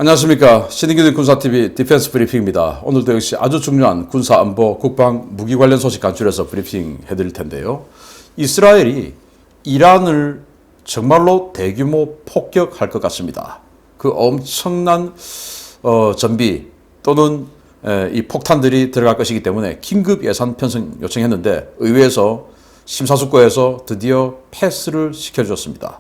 안녕하십니까. 신인규 군사TV 디펜스 브리핑입니다. 오늘도 역시 아주 중요한 군사 안보 국방 무기 관련 소식 간추려서 브리핑 해드릴 텐데요. 이스라엘이 이란을 정말로 대규모 폭격할 것 같습니다. 그 엄청난 전비 또는 이 폭탄들이 들어갈 것이기 때문에 긴급 예산 편성 요청했는데 의회에서 심사숙고해서 드디어 패스를 시켜주었습니다.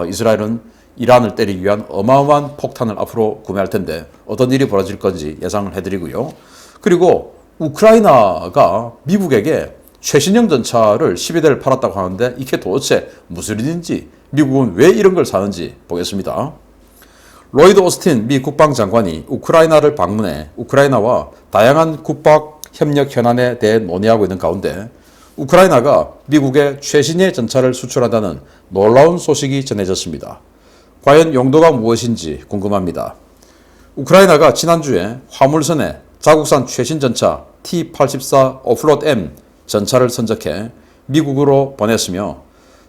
이스라엘은 이란을 때리기 위한 어마어마한 폭탄을 앞으로 구매할 텐데 어떤 일이 벌어질 건지 예상을 해드리고요. 그리고 우크라이나가 미국에게 최신형 전차를 12대를 팔았다고 하는데 이게 도대체 무슨 일인지, 미국은 왜 이런 걸 사는지 보겠습니다. 로이드 오스틴 미 국방장관이 우크라이나를 방문해 우크라이나와 다양한 국방 협력 현안에 대해 논의하고 있는 가운데 우크라이나가 미국에 최신의 전차를 수출한다는 놀라운 소식이 전해졌습니다. 과연 용도가 무엇인지 궁금합니다. 우크라이나가 지난주에 화물선에 자국산 최신 전차 T-84 오플로드 M 전차를 선적해 미국으로 보냈으며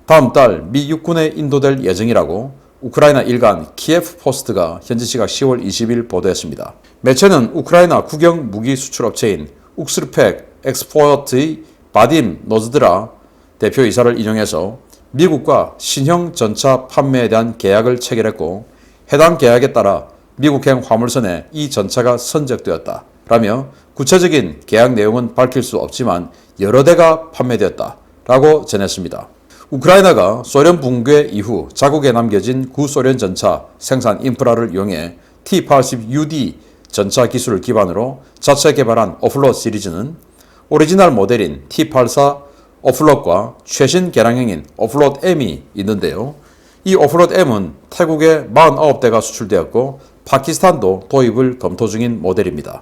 다음 달 미 육군에 인도될 예정이라고 우크라이나 일간 키예프 포스트가 현지 시각 10월 20일 보도했습니다. 매체는 우크라이나 국영 무기 수출 업체인 욱스르펙 엑스포어트의 바딤 노즈드라 대표이사를 인용해서 미국과 신형 전차 판매에 대한 계약을 체결했고 해당 계약에 따라 미국행 화물선에 이 전차가 선적되었다 라며 구체적인 계약 내용은 밝힐 수 없지만 여러 대가 판매되었다라고 전했습니다. 우크라이나가 소련 붕괴 이후 자국에 남겨진 구소련 전차 생산 인프라를 이용해 T-80UD 전차 기술을 기반으로 자체 개발한 오플로드 시리즈는 오리지널 모델인 T-84 오플로드과 최신 개량형인 오플로드 M이 있는데요. 이 오플로드 M은 태국에 49대가 수출되었고 파키스탄도 도입을 검토 중인 모델입니다.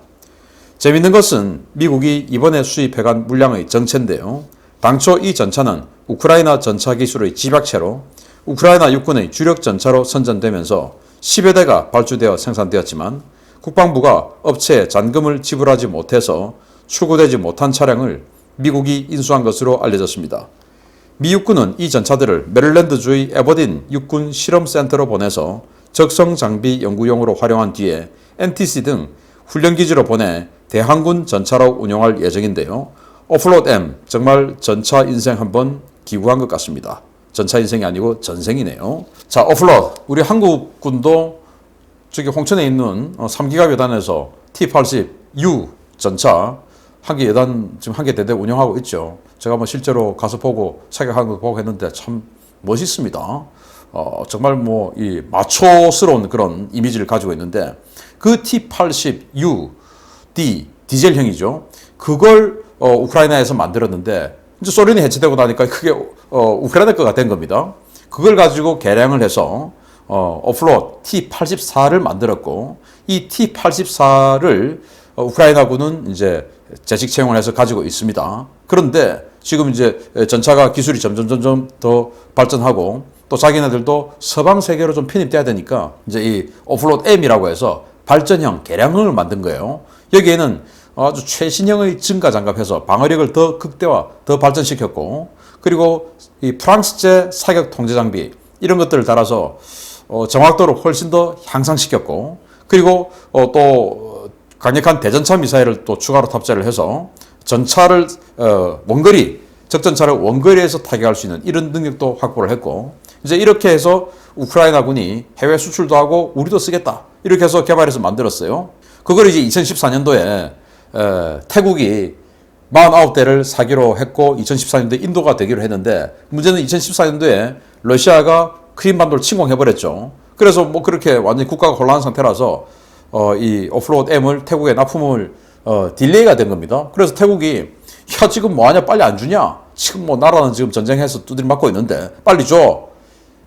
재밌는 것은 미국이 이번에 수입해간 물량의 정체인데요. 당초 이 전차는 우크라이나 전차 기술의 집약체로 우크라이나 육군의 주력 전차로 선전되면서 10여 대가 발주되어 생산되었지만 국방부가 업체에 잔금을 지불하지 못해서 출고되지 못한 차량을 미국이 인수한 것으로 알려졌습니다. 미 육군은 이 전차들을 메릴랜드주의 에버딘 육군 실험센터로 보내서 적성 장비 연구용으로 활용한 뒤에 NTC 등 훈련기지로 보내 대항군 전차로 운용할 예정인데요. 오플로드 M, 정말 전차 인생 한번 기구한 것 같습니다. 전차 인생이 아니고 전생이네요. 자, 오플로드. 우리 한국군도 저기 홍천에 있는 3기갑 여단에서 T-80U 전차 한 개 여단 지금 한 개 대대 운영하고 있죠. 제가 뭐 실제로 가서 보고 사격하는 거 보고 했는데 참 멋있습니다. 정말 뭐 이 마초스러운 그런 이미지를 가지고 있는데 그 T-80U D 디젤형이죠. 그걸 우크라이나에서 만들었는데 이제 소련이 해체되고 나니까 그게 우크라이나 거가 된 겁니다. 그걸 가지고 개량을 해서 오플로드 T-84를 만들었고 이 T-84를 우크라이나군은 이제 재직 채용을 해서 가지고 있습니다. 그런데 지금 이제 전차가 기술이 점점 더 발전하고 또 자기네들도 서방 세계로 좀 편입돼야 되니까 이제 이 오플로드 M이라고 해서 발전형 개량형을 만든 거예요. 여기에는 아주 최신형의 증가 장갑해서 방어력을 더 극대화, 더 발전시켰고 그리고 이 프랑스제 사격 통제 장비 이런 것들을 달아서 정확도를 훨씬 더 향상시켰고 그리고 또 강력한 대전차 미사일을 또 추가로 탑재를 해서 전차를 원거리, 적전차를 원거리에서 타격할 수 있는 이런 능력도 확보를 했고 이제 이렇게 해서 우크라이나군이 해외 수출도 하고 우리도 쓰겠다 이렇게 해서 개발해서 만들었어요. 그걸 이제 2014년도에 태국이 49대를 사기로 했고 2014년도에 인도가 되기로 했는데 문제는 2014년도에 러시아가 크림반도를 침공해버렸죠. 그래서 뭐 그렇게 완전히 국가가 혼란한 상태라서 이 오플로드 M을 태국에 납품을 딜레이가 된 겁니다. 그래서 태국이 야 지금 뭐하냐 빨리 안 주냐 지금 뭐 나라는 지금 전쟁해서 두드려 맞고 있는데 빨리 줘.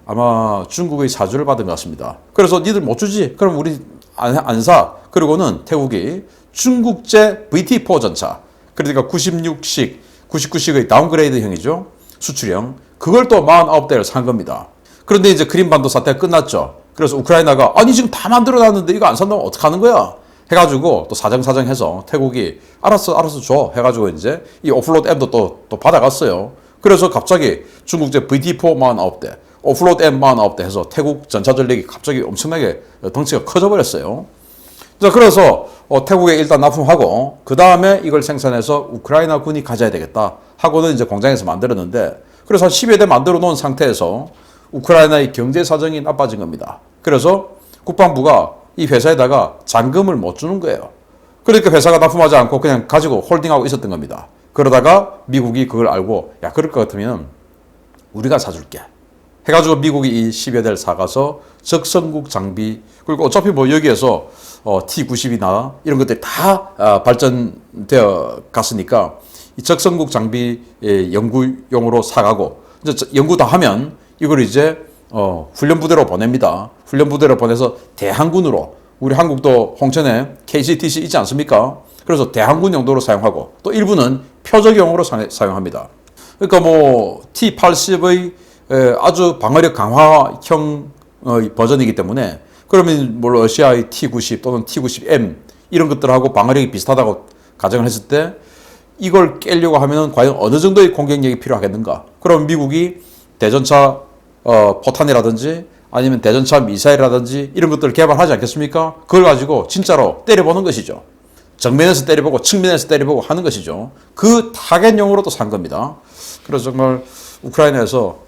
아마 중국의 사주를 받은 것 같습니다. 그래서 니들 못 주지? 그럼 우리 안 사. 그리고는 태국이 중국제 VT4 전차 그러니까 96식, 99식의 다운그레이드형이죠. 수출형. 그걸 또 49대를 산 겁니다. 그런데 이제 크림반도 사태가 끝났죠. 그래서 우크라이나가 아니 지금 다 만들어놨는데 이거 안 산다면 어떡하는 거야? 해가지고 또 사정사정해서 태국이 알았어 줘 해가지고 이제 이 오플로드 M도 또 받아갔어요. 그래서 갑자기 중국제 VT4 49대 오플로드 M49대 해서 태국 전차 전력이 갑자기 엄청나게 덩치가 커져 버렸어요. 자, 그래서 태국에 일단 납품하고 그 다음에 이걸 생산해서 우크라이나 군이 가져야 되겠다 하고는 이제 공장에서 만들었는데, 그래서 한 10여 대 만들어 놓은 상태에서 우크라이나의 경제 사정이 나빠진 겁니다. 그래서 국방부가 이 회사에다가 잔금을 못 주는 거예요. 그러니까 회사가 납품하지 않고 그냥 가지고 홀딩하고 있었던 겁니다. 그러다가 미국이 그걸 알고, 야, 그럴 것 같으면 우리가 사줄게 해가지고 미국이 이 10여 대를 사가서 적성국 장비, 그리고 어차피 뭐 여기에서 T-90이나 이런 것들이 다 발전되어 갔으니까 이 적성국 장비 연구용으로 사가고, 이제 연구 다 하면 이걸 이제 훈련부대로 보냅니다. 훈련부대로 보내서 대항군으로, 우리 한국도 홍천에 KCTC 있지 않습니까? 그래서 대항군 용도로 사용하고 또 일부는 표적용으로 사용합니다. 그러니까 뭐 T-80의 아주 방어력 강화형 버전이기 때문에, 그러면 뭐 러시아의 T-90 또는 T-90M 이런 것들하고 방어력이 비슷하다고 가정을 했을 때 이걸 깨려고 하면 과연 어느 정도의 공격력이 필요하겠는가? 그럼 미국이 대전차 포탄이라든지 아니면 대전차 미사일이라든지 이런 것들을 개발하지 않겠습니까? 그걸 가지고 진짜로 때려보는 것이죠. 정면에서 때려보고 측면에서 때려보고 하는 것이죠. 그 타겟용으로 또 산 겁니다. 그래서 정말 우크라이나에서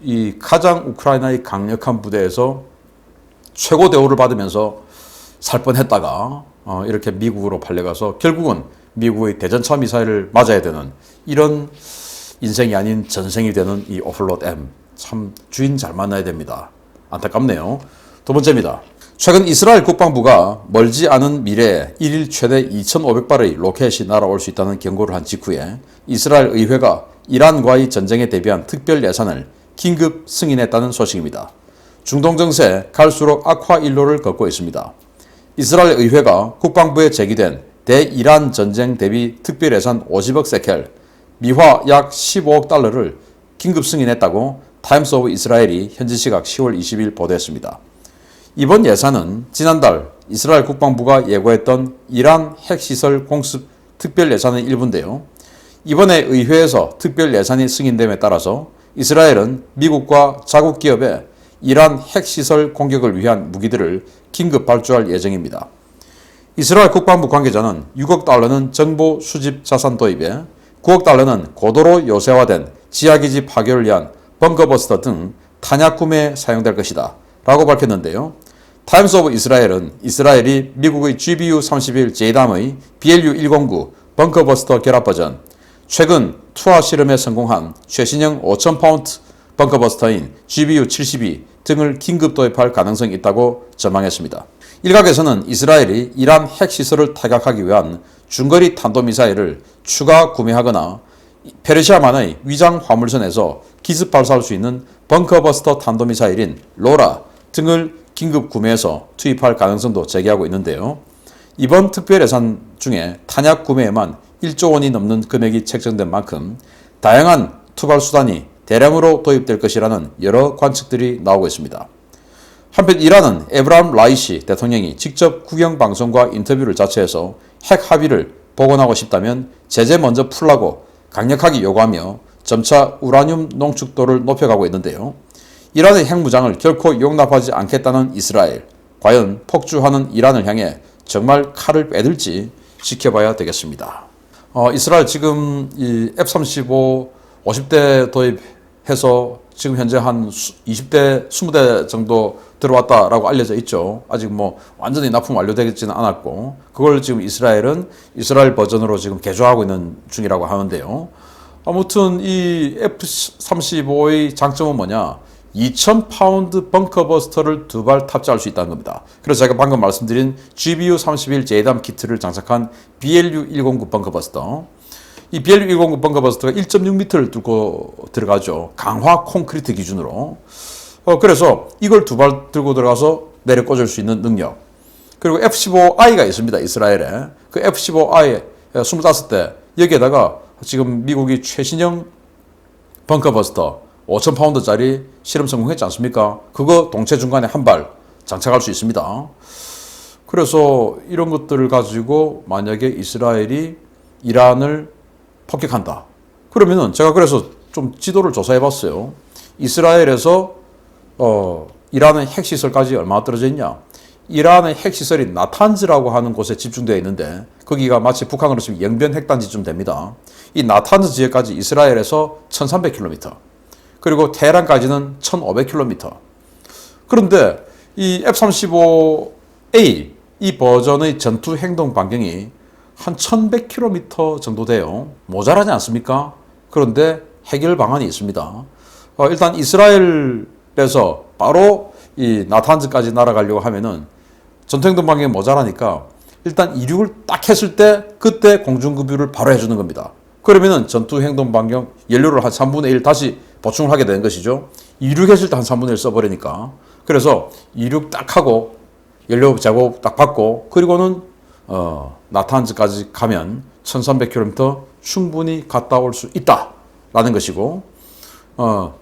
이 가장 우크라이나의 강력한 부대에서 최고 대우를 받으면서 살 뻔했다가 이렇게 미국으로 팔려가서 결국은 미국의 대전차 미사일을 맞아야 되는 이런 인생이 아닌 전생이 되는 이 오플로드 M, 참 주인 잘 만나야 됩니다. 안타깝네요. 두 번째입니다. 최근 이스라엘 국방부가 멀지 않은 미래에 일일 최대 2,500발의 로켓이 날아올 수 있다는 경고를 한 직후에 이스라엘 의회가 이란과의 전쟁에 대비한 특별 예산을 긴급 승인했다는 소식입니다. 중동 정세 갈수록 악화 일로를 걷고 있습니다. 이스라엘 의회가 국방부에 제기된 대이란 전쟁 대비 특별 예산 50억 세켈, 미화 약 15억 달러를 긴급 승인했다고 타임스 오브 이스라엘이 현지 시각 10월 20일 보도했습니다. 이번 예산은 지난달 이스라엘 국방부가 예고했던 이란 핵시설 공습 특별 예산의 일부인데요. 이번에 의회에서 특별 예산이 승인됨에 따라서 이스라엘은 미국과 자국 기업에 이란 핵시설 공격을 위한 무기들을 긴급 발주할 예정입니다. 이스라엘 국방부 관계자는 6억 달러는 정보 수집 자산 도입에, 9억 달러는 고도로 요새화된 지하기지 파괴를 위한 벙커버스터 등 탄약 구매에 사용될 것이다 라고 밝혔는데요. 타임스 오브 이스라엘은 이스라엘이 미국의 GBU-31 제이담의 BLU-109 벙커버스터 결합 버전, 최근 투하 실험에 성공한 최신형 5,000파운드 벙커버스터인 GBU-72 등을 긴급 도입할 가능성이 있다고 전망했습니다. 일각에서는 이스라엘이 이란 핵시설을 타격하기 위한 중거리 탄도미사일을 추가 구매하거나 페르시아만의 위장 화물선에서 기습 발사할 수 있는 벙커버스터 탄도미사일인 로라 등을 긴급 구매해서 투입할 가능성도 제기하고 있는데요. 이번 특별 예산 중에 탄약 구매에만 1조 원이 넘는 금액이 책정된 만큼 다양한 투발 수단이 대량으로 도입될 것이라는 여러 관측들이 나오고 있습니다. 한편 이란은 에브라임 라이시 대통령이 직접 국영방송과 인터뷰를 자처해서 핵 합의를 복원하고 싶다면 제재 먼저 풀라고 강력하게 요구하며 점차 우라늄 농축도를 높여가고 있는데요. 이란의 핵무장을 결코 용납하지 않겠다는 이스라엘, 과연 폭주하는 이란을 향해 정말 칼을 빼들지 지켜봐야 되겠습니다. 이스라엘 지금 이 F-35 50대 도입해서 지금 현재 한 20대, 20대 정도 들어왔다라고 알려져 있죠. 아직 뭐 완전히 납품 완료되지는 않았고, 그걸 지금 이스라엘은 이스라엘 버전으로 지금 개조하고 있는 중이라고 하는데요. 아무튼 이 F-35의 장점은 뭐냐? 2,000파운드 벙커버스터를 2발 탑재할 수 있다는 겁니다. 그래서 제가 방금 말씀드린 GBU-31 제이담 키트를 장착한 BLU-109 벙커버스터, 이 BLU-109 벙커버스터가 1.6m를 뚫고 들어가죠. 강화 콘크리트 기준으로. 그래서 이걸 2발 들고 들어가서 내려 꽂을 수 있는 능력. 그리고 F-15I가 있습니다. 이스라엘에. 그 F-15I 25대, 여기에다가 지금 미국이 최신형 벙커버스터 5,000파운드짜리 실험 성공했지 않습니까? 그거 동체 중간에 한 발 장착할 수 있습니다. 그래서 이런 것들을 가지고 만약에 이스라엘이 이란을 폭격한다. 그러면은 제가 그래서 좀 지도를 조사해 봤어요. 이스라엘에서 이란의 핵시설까지 얼마나 떨어져 있냐. 이란의 핵시설이 나탄즈라고 하는 곳에 집중되어 있는데 거기가 마치 북한으로 치면 영변 핵단지쯤 됩니다. 이 나탄즈 지역까지 이스라엘에서 1300km 그리고 테헤란까지는 1500km. 그런데 이 F-35A 이 버전의 전투 행동 반경이 한 1100km 정도 돼요. 모자라지 않습니까? 그런데 해결 방안이 있습니다. 일단 이스라엘에서 바로 이 나탄즈까지 날아가려고 하면은 전투 행동 반경이 모자라니까 일단 이륙을 딱 했을 때 그때 공중급유를 바로 해주는 겁니다. 그러면은 전투 행동 반경 연료를 한 3분의 1 다시 보충을 하게 되는 것이죠. 이륙했을 때 한 3분의 1 써버리니까. 그래서 이륙 딱 하고 연료 제공 딱 받고 그리고는 나탄즈까지 가면 1300km 충분히 갔다 올 수 있다라는 것이고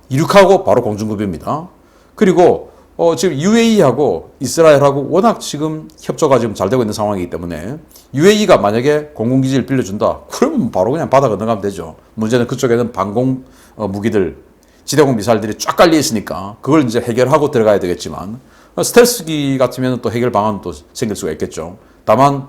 이륙하고 바로 공중급유입니다. 그리고 지금 UAE하고 이스라엘하고 워낙 지금 협조가 지금 잘 되고 있는 상황이기 때문에 UAE가 만약에 공군기지를 빌려준다 그러면 바로 그냥 바다 건너가면 되죠. 문제는 그쪽에는 방공 무기들 지대공 미사일들이 쫙 깔려 있으니까 그걸 이제 해결하고 들어가야 되겠지만 스텔스기 같으면 또 해결 방안도 생길 수가 있겠죠. 다만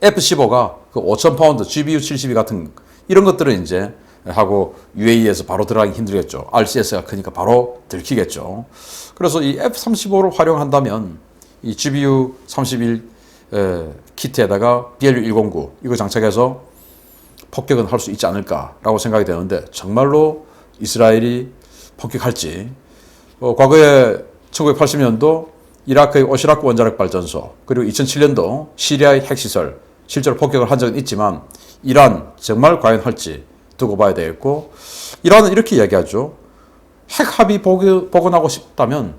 F-15가 그 5,000파운드 GBU-72 같은 이런 것들은 이제 하고 UAE에서 바로 들어가기 힘들겠죠. RCS가 크니까 바로 들키겠죠. 그래서 이 F-35를 활용한다면 이 GBU-31 키트에다가 BLU-109 이거 장착해서 폭격은 할 수 있지 않을까라고 생각이 되는데 정말로 이스라엘이 폭격할지 과거에 1980년도 이라크의 오시라크 원자력 발전소 그리고 2007년도 시리아의 핵시설 실제로 폭격을 한 적은 있지만 이란 정말 과연 할지 두고 봐야 되겠고 이란은 이렇게 이야기하죠. 핵 합의 복원하고 싶다면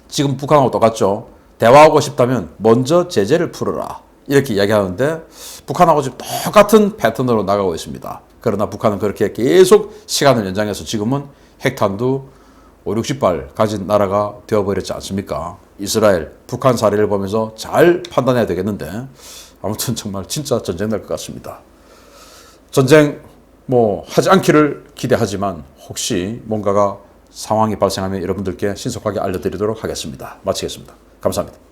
지금 북한하고 똑같죠. 대화하고 싶다면 먼저 제재를 풀어라 이렇게 이야기하는데 북한하고 지금 똑같은 패턴으로 나가고 있습니다. 그러나 북한은 그렇게 계속 시간을 연장해서 지금은 핵탄두 5, 60발 가진 나라가 되어버렸지 않습니까? 이스라엘, 북한 사례를 보면서 잘 판단해야 되겠는데 아무튼 정말 진짜 전쟁 날 것 같습니다. 전쟁 하지 않기를 기대하지만 혹시 뭔가가 상황이 발생하면 여러분들께 신속하게 알려드리도록 하겠습니다. 마치겠습니다. 감사합니다.